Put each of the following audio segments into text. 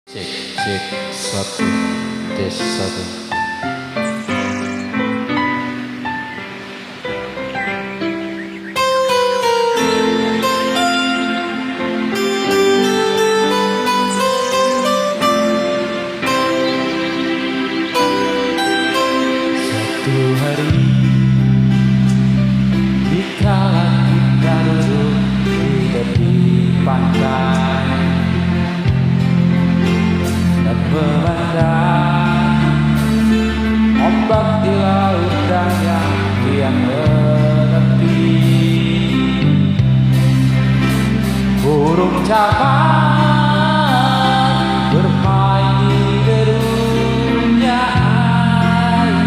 Cek cek satu tes satu. Satu hari dikala kita duduk di tepi pantai dan memandang ombak di lautan yang kian menepi, burung caman bermain di derunya air,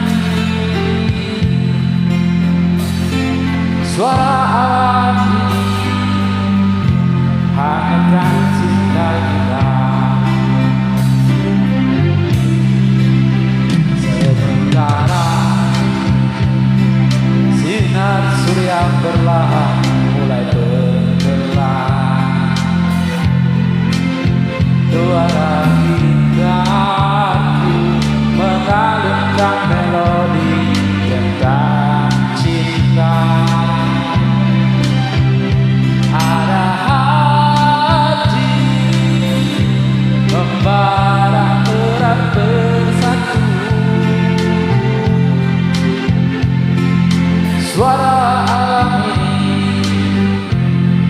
suara alam hangatkan cinta kita. Sinar surya perlahan mulai tenggelam, suara gitarku mengalunkan melodi tentang cinta. Ada hati membara erat bersatu, suara alam ini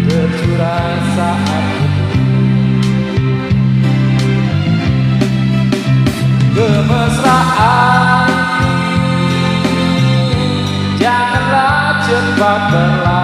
tercurah saat itu. Kemesraan janganlah cepat berlalu,